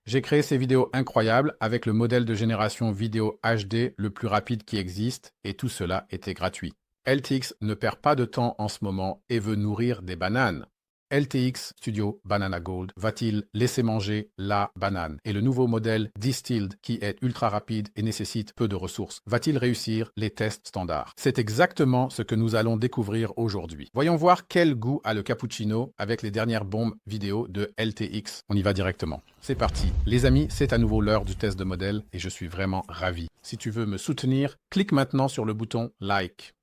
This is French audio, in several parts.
J'ai créé ces vidéos incroyables avec le modèle de génération vidéo HD le plus rapide qui existe et tout cela était gratuit. LTX ne perd pas de temps en ce moment et veut nourrir des bananes. LTX Studio Banana Gold va-t-il laisser manger la banane? Et le nouveau modèle Distilled, qui est ultra rapide et nécessite peu de ressources, va-t-il réussir les tests standards? C'est exactement ce que nous allons découvrir aujourd'hui. Voyons voir quel goût a le cappuccino avec les dernières bombes vidéo de LTX. On y va directement. C'est parti. Les amis, c'est à nouveau l'heure du test de modèle et je suis vraiment ravi. Si tu veux me soutenir, clique maintenant sur le bouton Like.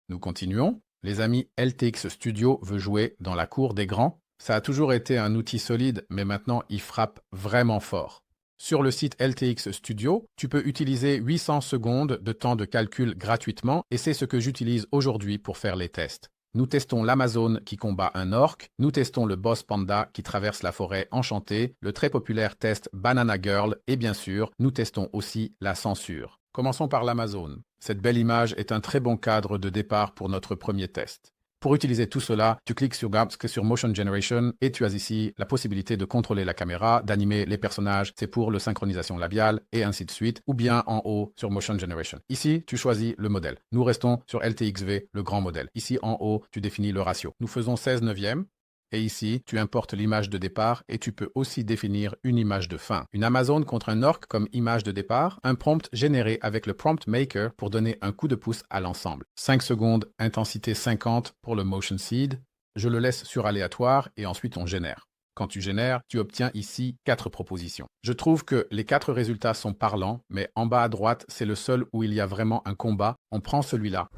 Nous continuons. Les amis, LTX Studio veut jouer dans la cour des grands. Ça a toujours été un outil solide, mais maintenant il frappe vraiment fort. Sur le site LTX Studio, tu peux utiliser 800 secondes de temps de calcul gratuitement et c'est ce que j'utilise aujourd'hui pour faire les tests. Nous testons l'Amazone qui combat un orc, nous testons le boss panda qui traverse la forêt enchantée, le très populaire test Banana Girl et bien sûr, nous testons aussi la censure. Commençons par l'Amazone. Cette belle image est un très bon cadre de départ pour notre premier test. Pour utiliser tout cela, tu cliques sur Motion Generation et tu as ici la possibilité de contrôler la caméra, d'animer les personnages, c'est pour la synchronisation labiale et ainsi de suite, ou bien en haut sur Motion Generation. Ici, tu choisis le modèle. Nous restons sur LTXV, le grand modèle. Ici, en haut, tu définis le ratio. Nous faisons 16 neuvièmes. Et ici, tu importes l'image de départ et tu peux aussi définir une image de fin. Une Amazone contre un orc comme image de départ, un prompt généré avec le Prompt Maker pour donner un coup de pouce à l'ensemble. 5 secondes, intensité 50 pour le Motion Seed. Je le laisse sur aléatoire et ensuite on génère. Quand tu génères, tu obtiens ici 4 propositions. Je trouve que les 4 résultats sont parlants, mais en bas à droite, c'est le seul où il y a vraiment un combat. On prend celui-là.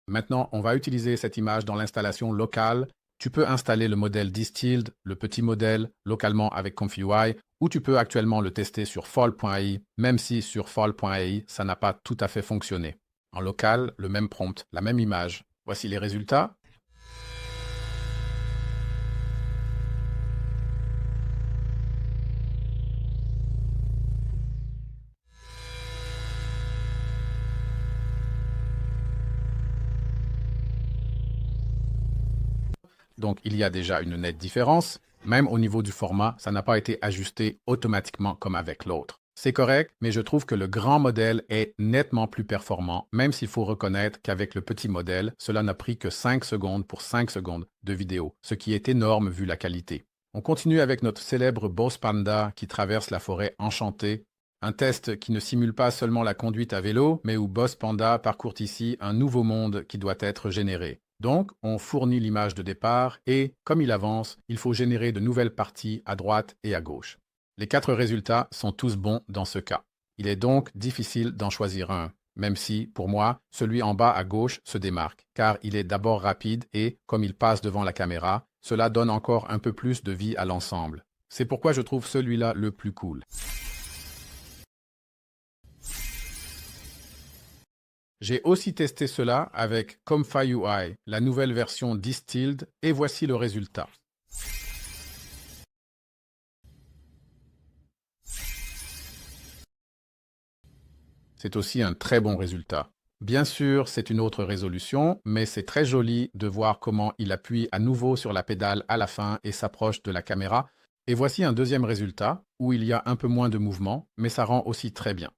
Maintenant, on va utiliser cette image dans l'installation locale. Tu peux installer le modèle Distilled, le petit modèle, localement avec ComfyUI, ou tu peux actuellement le tester sur Fall.ai, même si sur Fall.ai, ça n'a pas tout à fait fonctionné. En local, le même prompt, la même image. Voici les résultats. Donc, il y a déjà une nette différence. Même au niveau du format, ça n'a pas été ajusté automatiquement comme avec l'autre. C'est correct, mais je trouve que le grand modèle est nettement plus performant, même s'il faut reconnaître qu'avec le petit modèle, cela n'a pris que 5 secondes pour 5 secondes de vidéo, ce qui est énorme vu la qualité. On continue avec notre célèbre Boss Panda qui traverse la forêt enchantée. Un test qui ne simule pas seulement la conduite à vélo, mais où Boss Panda parcourt ici un nouveau monde qui doit être généré. Donc, on fournit l'image de départ et, comme il avance, il faut générer de nouvelles parties à droite et à gauche. Les 4 résultats sont tous bons dans ce cas. Il est donc difficile d'en choisir un, même si, pour moi, celui en bas à gauche se démarque, car il est d'abord rapide et, comme il passe devant la caméra, cela donne encore un peu plus de vie à l'ensemble. C'est pourquoi je trouve celui-là le plus cool. J'ai aussi testé cela avec ComfyUI, la nouvelle version Distilled, et voici le résultat. C'est aussi un très bon résultat. Bien sûr, c'est une autre résolution, mais c'est très joli de voir comment il appuie à nouveau sur la pédale à la fin et s'approche de la caméra. Et voici un deuxième résultat, où il y a un peu moins de mouvement, mais ça rend aussi très bien.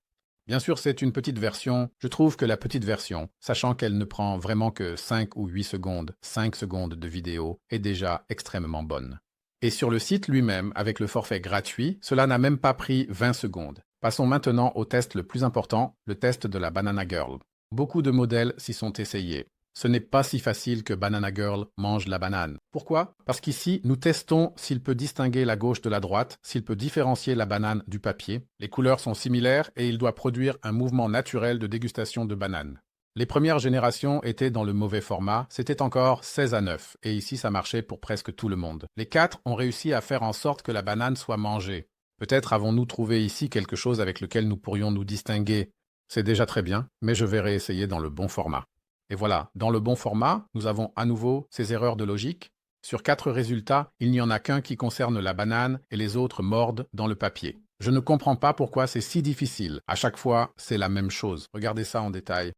Bien sûr, c'est une petite version. Je trouve que la petite version, sachant qu'elle ne prend vraiment que 5 ou 8 secondes, 5 secondes de vidéo, est déjà extrêmement bonne. Et sur le site lui-même, avec le forfait gratuit, cela n'a même pas pris 20 secondes. Passons maintenant au test le plus important, le test de la Banana Girl. Beaucoup de modèles s'y sont essayés. Ce n'est pas si facile que Banana Girl mange la banane. Pourquoi? Parce qu'ici, nous testons s'il peut distinguer la gauche de la droite, s'il peut différencier la banane du papier. Les couleurs sont similaires et il doit produire un mouvement naturel de dégustation de banane. Les premières générations étaient dans le mauvais format, c'était encore 16:9, et ici ça marchait pour presque tout le monde. Les 4 ont réussi à faire en sorte que la banane soit mangée. Peut-être avons-nous trouvé ici quelque chose avec lequel nous pourrions nous distinguer. C'est déjà très bien, mais je vais réessayer dans le bon format. Et voilà, dans le bon format, nous avons à nouveau ces erreurs de logique. Sur 4 résultats, il n'y en a qu'un qui concerne la banane et les autres mordent dans le papier. Je ne comprends pas pourquoi c'est si difficile. À chaque fois, c'est la même chose. Regardez ça en détail.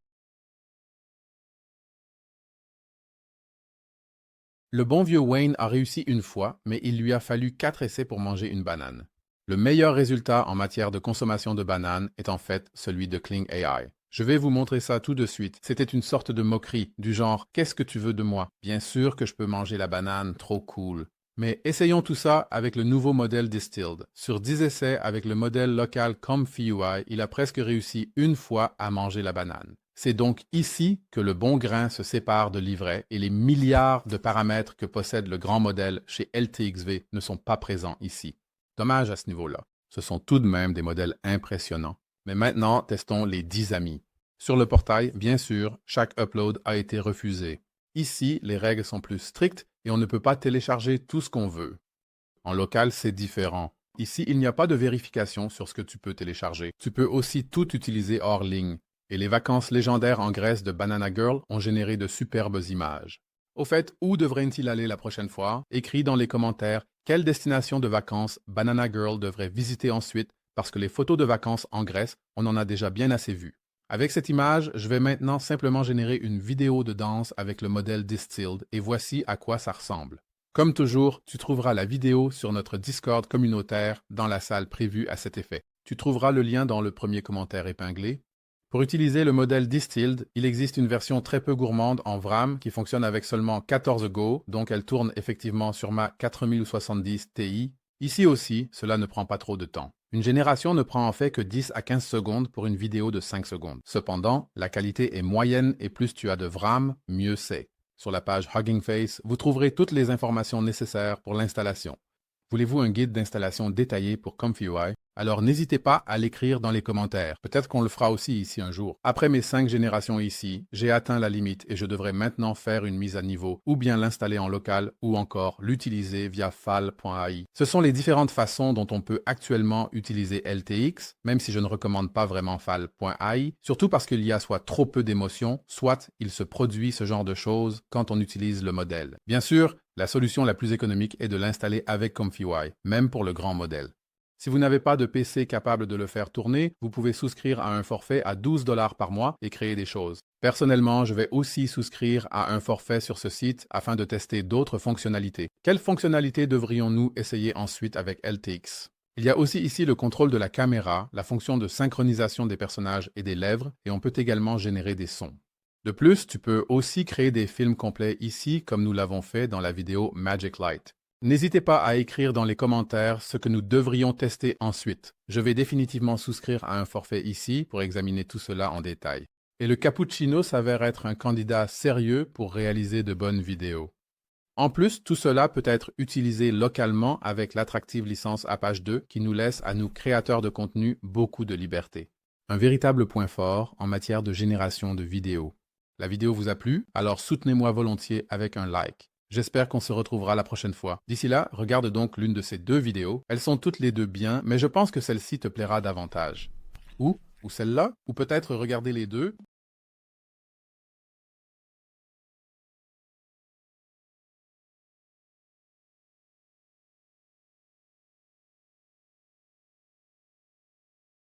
Le bon vieux Wayne a réussi une fois, mais il lui a fallu 4 essais pour manger une banane. Le meilleur résultat en matière de consommation de bananes est en fait celui de Kling AI. Je vais vous montrer ça tout de suite. C'était une sorte de moquerie, du genre « Qu'est-ce que tu veux de moi? Bien sûr que je peux manger la banane, trop cool. » Mais essayons tout ça avec le nouveau modèle Distilled. Sur 10 essais avec le modèle local ComfyUI, il a presque réussi une fois à manger la banane. C'est donc ici que le bon grain se sépare de l'ivraie et les milliards de paramètres que possède le grand modèle chez LTXV ne sont pas présents ici. Dommage à ce niveau-là. Ce sont tout de même des modèles impressionnants. Mais maintenant, testons les 10 amis. Sur le portail, bien sûr, chaque upload a été refusé. Ici, les règles sont plus strictes et on ne peut pas télécharger tout ce qu'on veut. En local, c'est différent. Ici, il n'y a pas de vérification sur ce que tu peux télécharger. Tu peux aussi tout utiliser hors ligne. Et les vacances légendaires en Grèce de Banana Girl ont généré de superbes images. Au fait, où devrait-il aller la prochaine fois? Écris dans les commentaires quelle destination de vacances Banana Girl devrait visiter ensuite parce que les photos de vacances en Grèce, on en a déjà bien assez vues. Avec cette image, je vais maintenant simplement générer une vidéo de danse avec le modèle Distilled et voici à quoi ça ressemble. Comme toujours, tu trouveras la vidéo sur notre Discord communautaire dans la salle prévue à cet effet. Tu trouveras le lien dans le premier commentaire épinglé. Pour utiliser le modèle Distilled, il existe une version très peu gourmande en VRAM qui fonctionne avec seulement 14 Go, donc elle tourne effectivement sur ma 4070 Ti. Ici aussi, cela ne prend pas trop de temps. Une génération ne prend en fait que 10 à 15 secondes pour une vidéo de 5 secondes. Cependant, la qualité est moyenne et plus tu as de VRAM, mieux c'est. Sur la page Hugging Face, vous trouverez toutes les informations nécessaires pour l'installation. Voulez-vous un guide d'installation détaillé pour ComfyUI? Alors n'hésitez pas à l'écrire dans les commentaires. Peut-être qu'on le fera aussi ici un jour. Après mes 5 générations ici, j'ai atteint la limite et je devrais maintenant faire une mise à niveau ou bien l'installer en local ou encore l'utiliser via fal.ai. Ce sont les différentes façons dont on peut actuellement utiliser LTX, même si je ne recommande pas vraiment fal.ai, surtout parce qu'il y a soit trop peu d'émotions, soit il se produit ce genre de choses quand on utilise le modèle. Bien sûr, la solution la plus économique est de l'installer avec ComfyUI, même pour le grand modèle. Si vous n'avez pas de PC capable de le faire tourner, vous pouvez souscrire à un forfait à 12 $ par mois et créer des choses. Personnellement, je vais aussi souscrire à un forfait sur ce site afin de tester d'autres fonctionnalités. Quelles fonctionnalités devrions-nous essayer ensuite avec LTX? Il y a aussi ici le contrôle de la caméra, la fonction de synchronisation des personnages et des lèvres, et on peut également générer des sons. De plus, tu peux aussi créer des films complets ici comme nous l'avons fait dans la vidéo Magic Light. N'hésitez pas à écrire dans les commentaires ce que nous devrions tester ensuite. Je vais définitivement souscrire à un forfait ici pour examiner tout cela en détail. Et le cappuccino s'avère être un candidat sérieux pour réaliser de bonnes vidéos. En plus, tout cela peut être utilisé localement avec l'attractive licence Apache 2 qui nous laisse à nous créateurs de contenu beaucoup de liberté. Un véritable point fort en matière de génération de vidéos. La vidéo vous a plu? Alors soutenez-moi volontiers avec un like. J'espère qu'on se retrouvera la prochaine fois. D'ici là, regarde donc l'une de ces 2 vidéos. Elles sont toutes les 2 bien, mais je pense que celle-ci te plaira davantage. Ou celle-là, ou peut-être regarder les 2